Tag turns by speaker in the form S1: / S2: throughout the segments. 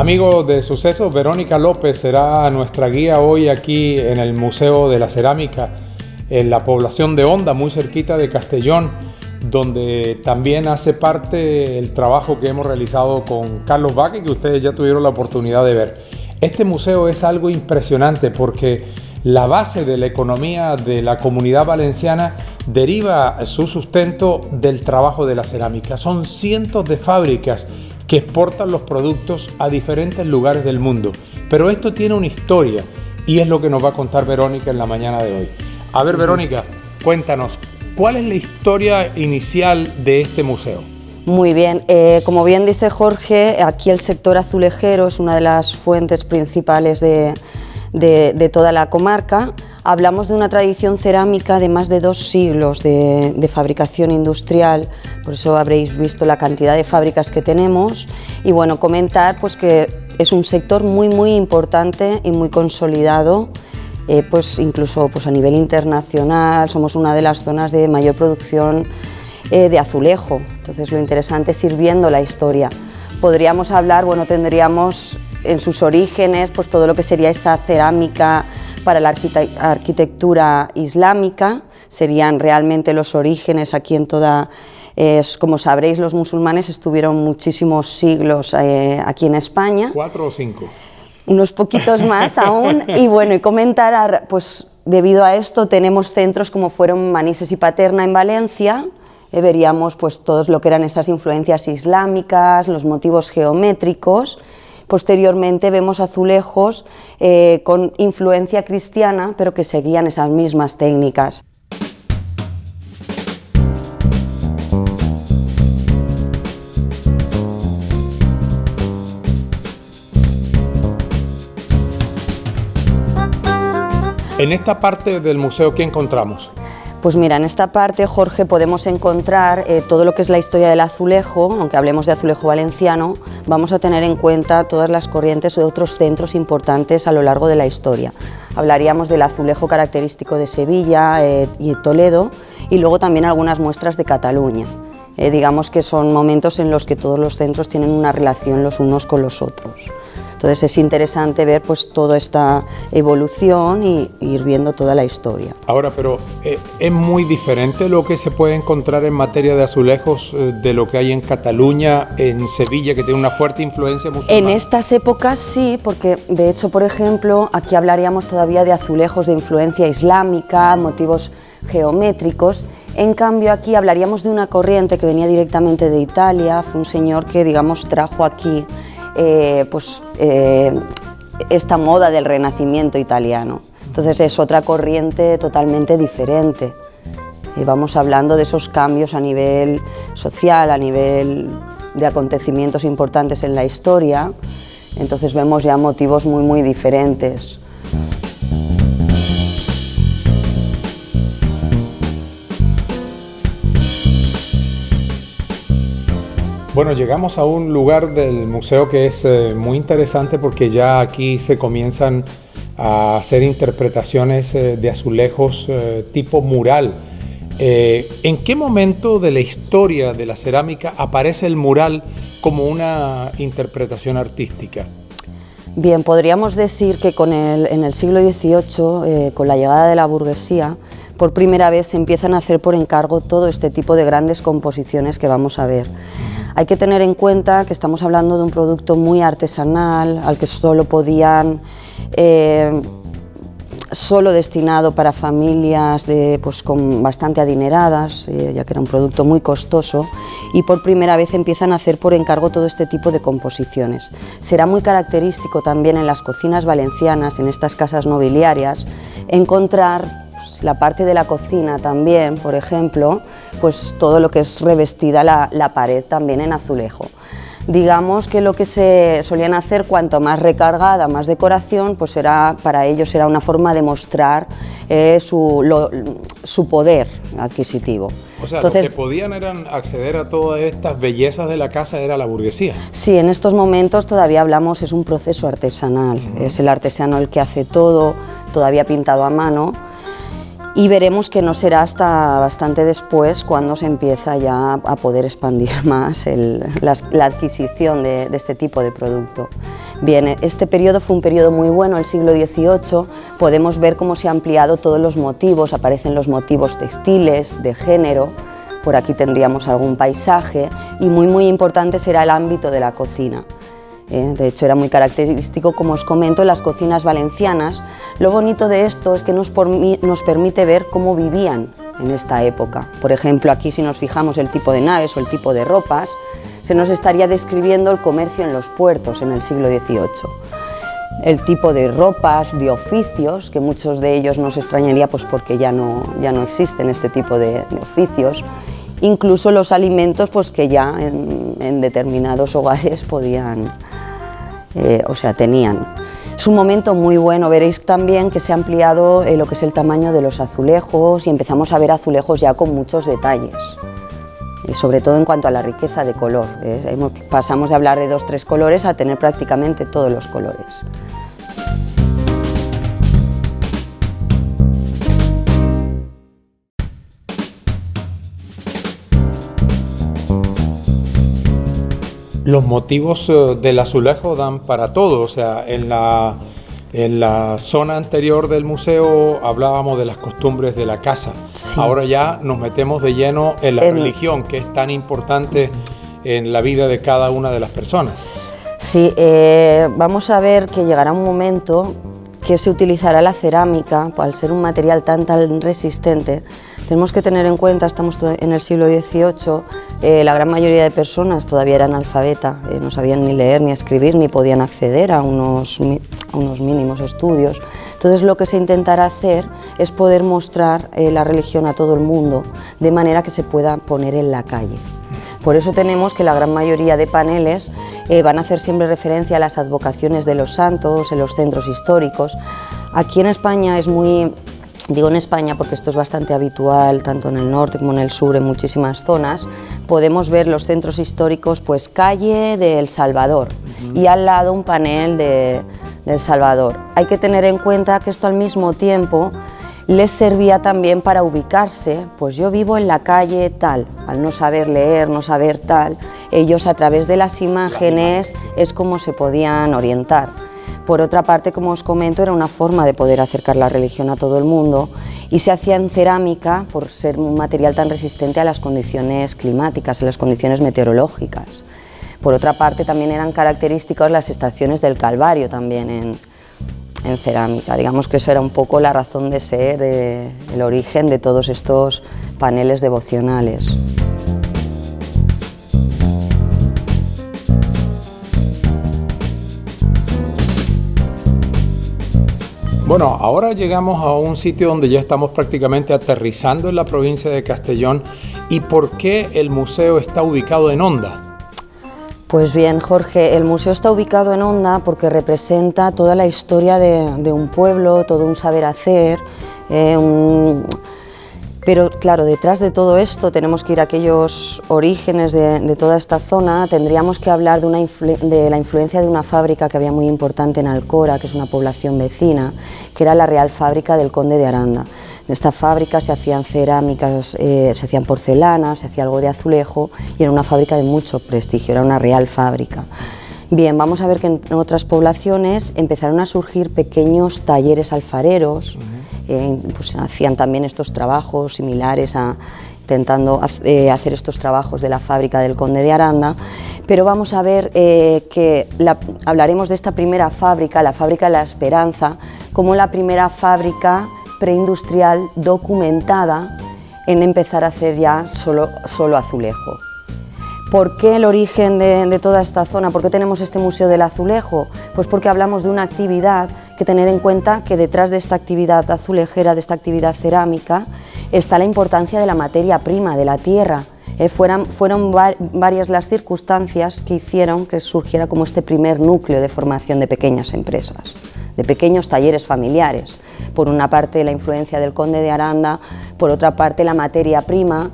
S1: Amigos de Sucesos, Verónica López será nuestra guía hoy aquí en el Museo de la Cerámica, en la población de Honda, muy cerquita de Castellón, donde también hace parte el trabajo que hemos realizado con Carlos Baque, que ustedes ya tuvieron la oportunidad de ver. Este museo es algo impresionante porque la base de la economía de la Comunidad Valenciana deriva su sustento del trabajo de la cerámica. Son cientos de fábricas que exportan los productos a diferentes lugares del mundo. Pero esto tiene una historia y es lo que nos va a contar Verónica en la mañana de hoy. A ver, Verónica, cuéntanos, ¿cuál es la historia inicial de este museo?
S2: Muy bien, como bien dice Jorge, aquí el sector azulejero es una de las fuentes principales de toda la comarca. Hablamos de una tradición cerámica de más de 2 siglos de fabricación industrial, por eso habréis visto la cantidad de fábricas que tenemos. Y bueno, comentar pues que es un sector muy importante y muy consolidado, pues incluso pues a nivel internacional somos una de las zonas de mayor producción de azulejo. Entonces lo interesante es ir viendo la historia. Podríamos hablar, bueno, tendríamos en sus orígenes pues todo lo que sería esa cerámica para la arquitectura islámica, serían realmente los orígenes aquí en toda... como sabréis, los musulmanes estuvieron muchísimos siglos aquí en España.
S1: 4 o 5.
S2: Unos poquitos más aún. Y bueno, y comentar, pues debido a esto tenemos centros como fueron Manises y Paterna en Valencia. Veríamos pues todos lo que eran esas influencias islámicas, los motivos geométricos. Posteriormente vemos azulejos con influencia cristiana, pero que seguían esas mismas técnicas.
S1: En esta parte del museo, ¿qué encontramos?
S2: Pues mira, en esta parte, Jorge, podemos encontrar todo lo que es la historia del azulejo. Aunque hablemos de azulejo valenciano, vamos a tener en cuenta todas las corrientes de otros centros importantes a lo largo de la historia. Hablaríamos del azulejo característico de Sevilla y Toledo, y luego también algunas muestras de Cataluña. Digamos que son momentos en los que todos los centros tienen una relación los unos con los otros. Entonces es interesante ver pues toda esta evolución y ir viendo toda la historia.
S1: Ahora, pero ¿es muy diferente lo que se puede encontrar en materia de azulejos de lo que hay en Cataluña, en Sevilla, que tiene una fuerte influencia musulmana?
S2: En estas épocas sí, porque de hecho, por ejemplo, aquí hablaríamos todavía de azulejos de influencia islámica, motivos geométricos. En cambio, aquí hablaríamos de una corriente que venía directamente de Italia. Fue un señor que, digamos, trajo aquí esta moda del Renacimiento italiano. Entonces es otra corriente totalmente diferente. Vamos hablando de esos cambios a nivel social, a nivel de acontecimientos importantes en la historia. Entonces vemos ya motivos muy diferentes.
S1: Bueno, llegamos a un lugar del museo que es muy interesante porque ya aquí se comienzan a hacer interpretaciones de azulejos tipo mural. ¿En qué momento de la historia de la cerámica aparece el mural como una interpretación artística?
S2: Bien, podríamos decir que en el siglo XVIII, con la llegada de la burguesía, por primera vez se empiezan a hacer por encargo todo este tipo de grandes composiciones que vamos a ver. Hay que tener en cuenta que estamos hablando de un producto muy artesanal, al que solo podían, solo destinado para familias pues, con bastante adineradas, ya que era un producto muy costoso, y por primera vez empiezan a hacer por encargo todo este tipo de composiciones. Será muy característico también en las cocinas valencianas, en estas casas nobiliarias, encontrar la parte de la cocina también, por ejemplo, pues todo lo que es revestida la pared también en azulejo. Digamos que lo que se solían hacer, cuanto más recargada, más decoración, pues para ellos era una forma de mostrar su poder adquisitivo.
S1: O sea,
S2: entonces,
S1: los que podían acceder a todas estas bellezas de la casa era la burguesía.
S2: Sí, en estos momentos todavía hablamos, es un proceso artesanal, es el artesano el que hace todo, todavía pintado a mano. Y veremos que no será hasta bastante después cuando se empieza ya a poder expandir más la adquisición de este tipo de producto. Bien, este periodo fue un periodo muy bueno, el siglo XVIII, podemos ver cómo se han ampliado todos los motivos, aparecen los motivos textiles, de género, por aquí tendríamos algún paisaje y muy importante será el ámbito de la cocina. De hecho era muy característico, como os comento, en las cocinas valencianas. Lo bonito de esto es que nos permite ver cómo vivían en esta época. Por ejemplo, aquí si nos fijamos el tipo de naves o el tipo de ropas, se nos estaría describiendo el comercio en los puertos en el siglo XVIII. El tipo de ropas, de oficios, que muchos de ellos nos extrañaría pues porque ya no existen este tipo de oficios. Incluso los alimentos pues que ya en determinados hogares podían, tenían. Es un momento muy bueno, veréis también que se ha ampliado lo que es el tamaño de los azulejos y empezamos a ver azulejos ya con muchos detalles. Sobre todo en cuanto a la riqueza de color. Pasamos de hablar de 2 o 3 colores a tener prácticamente todos los colores.
S1: Los motivos del azulejo dan para todo, o sea, en la zona anterior del museo hablábamos de las costumbres de la casa. Sí. Ahora ya nos metemos de lleno en la religión, que es tan importante en la vida de cada una de las personas.
S2: Sí, vamos a ver que llegará un momento que se utilizará la cerámica, al ser un material tan resistente. Tenemos que tener en cuenta, estamos en el siglo XVIII, la gran mayoría de personas todavía eran analfabetas, no sabían ni leer ni escribir, ni podían acceder a unos mínimos estudios. Entonces lo que se intentará hacer es poder mostrar la religión a todo el mundo, de manera que se pueda poner en la calle. Por eso tenemos que la gran mayoría de paneles van a hacer siempre referencia a las advocaciones de los santos en los centros históricos. Aquí en España es muy... Digo en España porque esto es bastante habitual, tanto en el norte como en el sur, en muchísimas zonas. Podemos ver los centros históricos, pues calle de El Salvador y al lado un panel de El Salvador. Hay que tener en cuenta que esto al mismo tiempo les servía también para ubicarse, pues yo vivo en la calle tal, al no saber leer, no saber tal, ellos a través de las imágenes es como se podían orientar. Por otra parte, como os comento, era una forma de poder acercar la religión a todo el mundo y se hacía en cerámica por ser un material tan resistente a las condiciones climáticas, a las condiciones meteorológicas. Por otra parte, también eran características las estaciones del Calvario también en cerámica. Digamos que eso era un poco la razón de ser, el origen de todos estos paneles devocionales.
S1: Bueno, ahora llegamos a un sitio donde ya estamos prácticamente aterrizando en la provincia de Castellón. ¿Y por qué el museo está ubicado en Onda?
S2: Pues bien, Jorge, el museo está ubicado en Onda porque representa toda la historia de un pueblo, todo un saber hacer, pero claro, detrás de todo esto tenemos que ir a aquellos orígenes de toda esta zona. Tendríamos que hablar de la influencia de una fábrica que había muy importante en Alcora, que es una población vecina, que era la Real Fábrica del Conde de Aranda. En esta fábrica se hacían cerámicas, se hacían porcelanas, se hacía algo de azulejo y era una fábrica de mucho prestigio, era una real fábrica. Bien, vamos a ver que en otras poblaciones empezaron a surgir pequeños talleres alfareros, pues hacían también estos trabajos similares intentando hacer estos trabajos de la fábrica del Conde de Aranda, pero vamos a ver que hablaremos de esta primera fábrica, la fábrica de la Esperanza, como la primera fábrica preindustrial documentada en empezar a hacer ya solo azulejo. ¿Por qué el origen de toda esta zona? ¿Por qué tenemos este Museo del Azulejo? Pues porque hablamos de una actividad que tener en cuenta que detrás de esta actividad azulejera, de esta actividad cerámica, está la importancia de la materia prima, de la tierra. Fueron varias las circunstancias que hicieron que surgiera como este primer núcleo de formación de pequeñas empresas, de pequeños talleres familiares. Por una parte la influencia del Conde de Aranda, por otra parte la materia prima,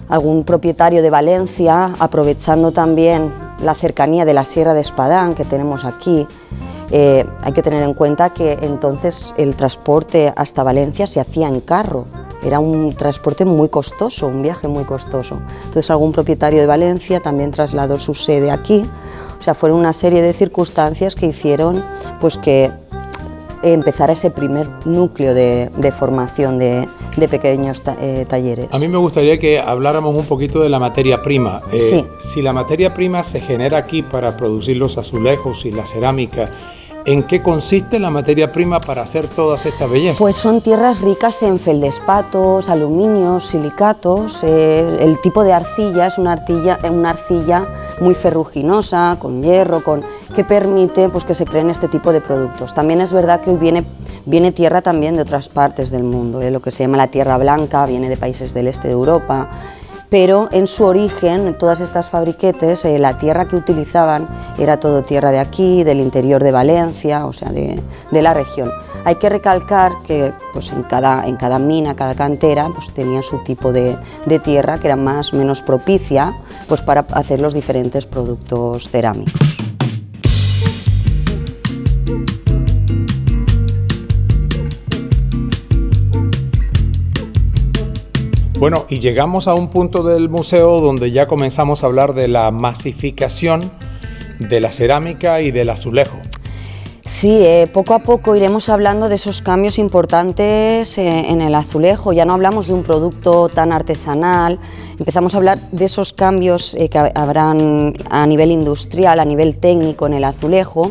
S2: algún propietario de Valencia, aprovechando también la cercanía de la Sierra de Espadán que tenemos aquí. Hay que tener en cuenta que entonces el transporte hasta Valencia se hacía en carro, era un transporte muy costoso, un viaje muy costoso. Entonces algún propietario de Valencia también trasladó su sede aquí, sea, fueron una serie de circunstancias que hicieron pues que empezara ese primer núcleo de formación de pequeños talleres.
S1: A mí me gustaría que habláramos un poquito de la materia prima.
S2: Sí.
S1: Si la materia prima se genera aquí para producir los azulejos y la cerámica, ¿en qué consiste la materia prima para hacer todas estas bellezas?
S2: Pues son tierras ricas en feldespatos, aluminios, silicatos. El tipo de arcilla es una arcilla muy ferruginosa, con hierro, que permite pues, que se creen este tipo de productos. También es verdad que hoy viene tierra también de otras partes del mundo, lo que se llama la tierra blanca, viene de países del este de Europa, pero en su origen, en todas estas fabriquetes, la tierra que utilizaban era todo tierra de aquí, del interior de Valencia, o sea, de la región. Hay que recalcar que pues, en cada mina, cada cantera, pues, tenía su tipo de tierra que era más o menos propicia pues, para hacer los diferentes productos cerámicos.
S1: Bueno, y llegamos a un punto del museo donde ya comenzamos a hablar de la masificación de la cerámica y del azulejo.
S2: Sí, poco a poco iremos hablando de esos cambios importantes en el azulejo. Ya no hablamos de un producto tan artesanal, empezamos a hablar de esos cambios que habrán a nivel industrial, a nivel técnico en el azulejo.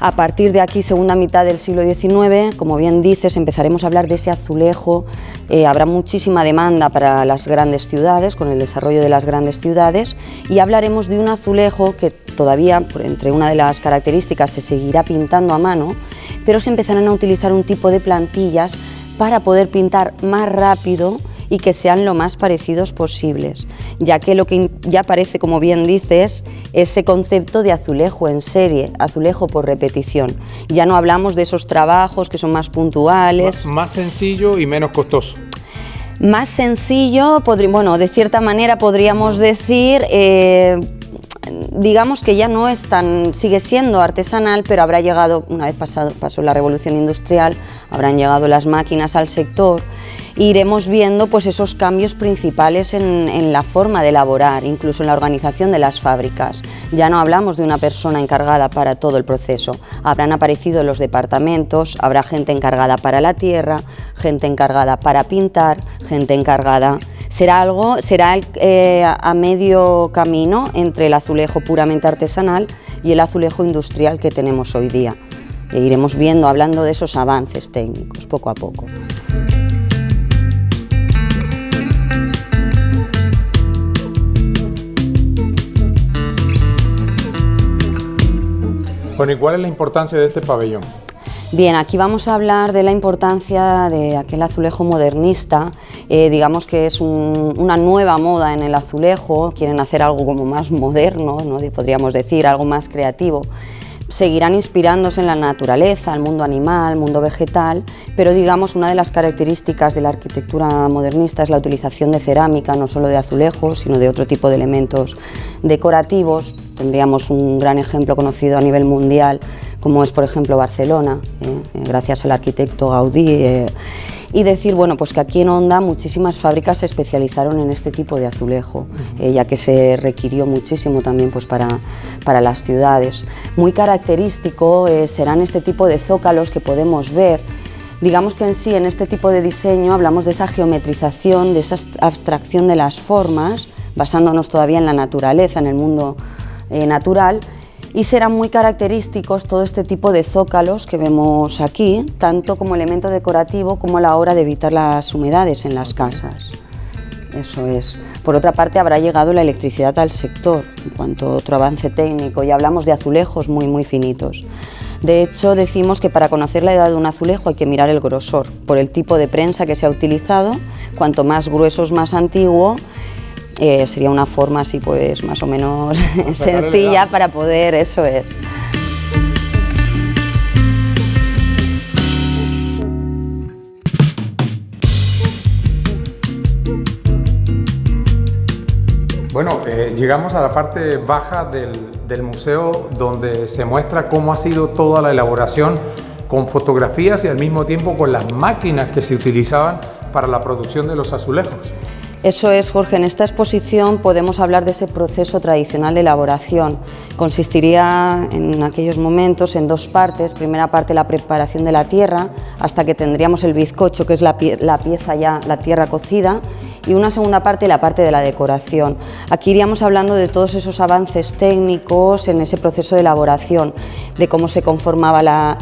S2: A partir de aquí, segunda mitad del siglo XIX, como bien dices, empezaremos a hablar de ese azulejo. Habrá muchísima demanda para las grandes ciudades, con el desarrollo de las grandes ciudades, y hablaremos de un azulejo que todavía, entre una de las características, se seguirá pintando a mano, pero se empezarán a utilizar un tipo de plantillas para poder pintar más rápido y que sean lo más parecidos posibles, ya que lo que ya aparece, como bien dices, ese concepto de azulejo en serie, azulejo por repetición. Ya no hablamos de esos trabajos que son más puntuales.
S1: Más sencillo y menos costoso.
S2: Más sencillo, bueno, de cierta manera podríamos decir, digamos que ya no es tan, sigue siendo artesanal, pero habrá llegado, una vez pasó la revolución industrial, habrán llegado las máquinas al sector. Iremos viendo pues, esos cambios principales en la forma de elaborar, incluso en la organización de las fábricas. Ya no hablamos de una persona encargada para todo el proceso. Habrán aparecido los departamentos, habrá gente encargada para la tierra, gente encargada para pintar, gente encargada... Será a medio camino entre el azulejo puramente artesanal y el azulejo industrial que tenemos hoy día. E iremos viendo, hablando de esos avances técnicos, poco a poco.
S1: Bueno, ¿y cuál es la importancia de este pabellón?
S2: Bien, aquí vamos a hablar de la importancia de aquel azulejo modernista. Digamos que es una nueva moda en el azulejo, quieren hacer algo como más moderno, ¿no? Podríamos decir, algo más creativo. Seguirán inspirándose en la naturaleza, el mundo animal, el mundo vegetal, pero digamos una de las características de la arquitectura modernista es la utilización de cerámica, no solo de azulejos, sino de otro tipo de elementos decorativos. Tendríamos un gran ejemplo conocido a nivel mundial, como es por ejemplo Barcelona, gracias al arquitecto Gaudí. Y decir, bueno, pues que aquí en Onda muchísimas fábricas se especializaron en este tipo de azulejo, ya que se requirió muchísimo también pues, para las ciudades. Muy característico serán este tipo de zócalos que podemos ver. Digamos que en sí, en este tipo de diseño, hablamos de esa geometrización, de esa abstracción de las formas, basándonos todavía en la naturaleza, en el mundo natural, y serán muy característicos todo este tipo de zócalos que vemos aquí, tanto como elemento decorativo como a la hora de evitar las humedades en las casas. Eso es. Por otra parte, habrá llegado la electricidad al sector, en cuanto a otro avance técnico, y hablamos de azulejos muy finitos. De hecho, decimos que para conocer la edad de un azulejo hay que mirar el grosor, por el tipo de prensa que se ha utilizado. Cuanto más grueso es más antiguo, sería una forma así pues más o menos sencilla para poder, eso es.
S1: Bueno, llegamos a la parte baja del museo donde se muestra cómo ha sido toda la elaboración con fotografías y al mismo tiempo con las máquinas que se utilizaban para la producción de los azulejos.
S2: Eso es, Jorge. En esta exposición podemos hablar de ese proceso tradicional de elaboración. Consistiría en aquellos momentos en dos partes. Primera parte, la preparación de la tierra, hasta que tendríamos el bizcocho, que es la pieza ya, la tierra cocida, y una segunda parte, la parte de la decoración. Aquí iríamos hablando de todos esos avances técnicos en ese proceso de elaboración, de cómo se conformaba la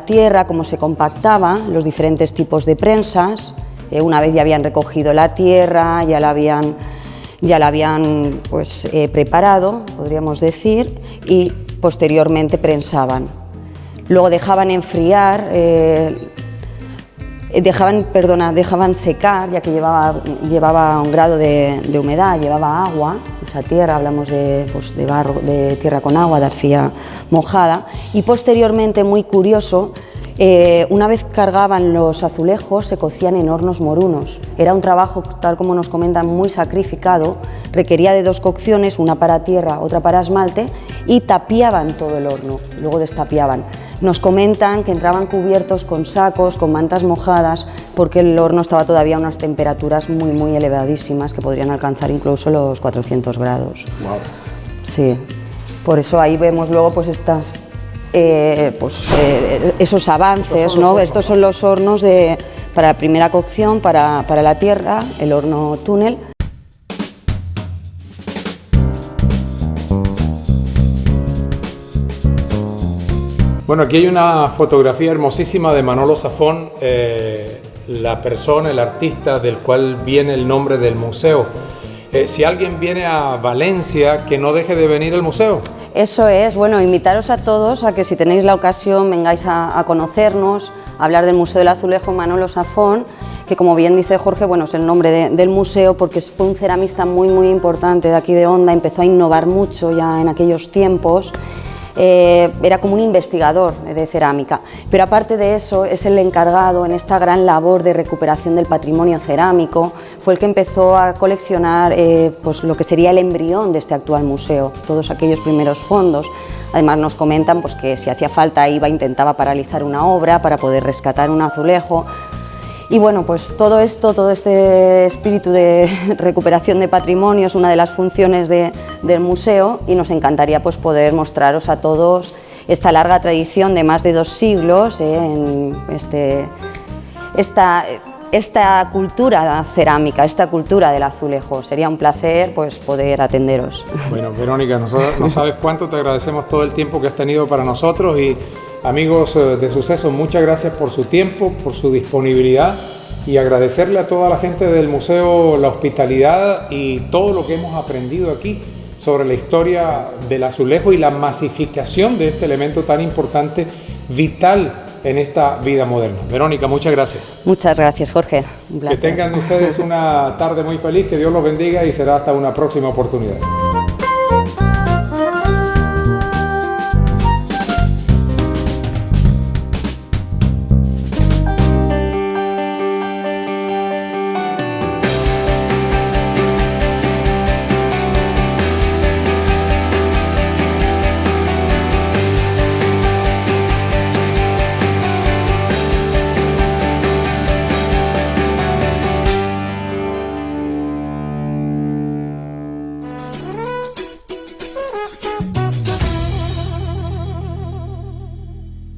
S2: tierra, cómo se compactaba, los diferentes tipos de prensas. Una vez ya habían recogido la tierra, ya la habían pues, preparado, podríamos decir, y posteriormente prensaban. Luego dejaban enfriar, dejaban secar, ya que llevaba un grado de humedad, llevaba agua, esa tierra, hablamos de barro, de tierra con agua, de arcilla mojada, y posteriormente, muy curioso, una vez cargaban los azulejos, se cocían en hornos morunos. Era un trabajo, tal como nos comentan, muy sacrificado, requería de dos cocciones, una para tierra, otra para esmalte, y tapiaban todo el horno, luego destapiaban. Nos comentan que entraban cubiertos con sacos, con mantas mojadas, porque el horno estaba todavía a unas temperaturas muy elevadísimas, que podrían alcanzar incluso los 400 grados.
S1: Wow.
S2: Sí, por eso ahí vemos luego pues esos avances, ¿no? Estos son los hornos para la primera cocción, para la tierra, el horno túnel.
S1: Bueno, aquí hay una fotografía hermosísima de Manolo Zafón, la persona, el artista del cual viene el nombre del museo. Si alguien viene a Valencia, que no deje de venir al museo.
S2: Eso es, bueno, invitaros a todos a que si tenéis la ocasión vengáis a conocernos, a hablar del Museo del Azulejo Manolo Zafón, que como bien dice Jorge, bueno, es el nombre del museo porque fue un ceramista muy importante de aquí de Onda, empezó a innovar mucho ya en aquellos tiempos. Era como un investigador de cerámica, pero aparte de eso es el encargado en esta gran labor de recuperación del patrimonio cerámico, fue el que empezó a coleccionar pues lo que sería el embrión de este actual museo, todos aquellos primeros fondos. Además nos comentan pues, que si hacía falta intentaba paralizar una obra para poder rescatar un azulejo. Y bueno, pues todo este espíritu de recuperación de patrimonio es una de las funciones del museo y nos encantaría pues poder mostraros a todos esta larga tradición de más de 2 siglos en esta cultura cerámica, esta cultura del azulejo. Sería un placer pues poder atenderos.
S1: Bueno, Verónica, no sabes cuánto te agradecemos todo el tiempo que has tenido para nosotros y amigos de Sucesos, muchas gracias por su tiempo, por su disponibilidad y agradecerle a toda la gente del museo la hospitalidad y todo lo que hemos aprendido aquí sobre la historia del azulejo y la masificación de este elemento tan importante, vital en esta vida moderna. Verónica, muchas gracias.
S2: Muchas gracias, Jorge. Un placer.
S1: Que tengan ustedes una tarde muy feliz, que Dios los bendiga y será hasta una próxima oportunidad.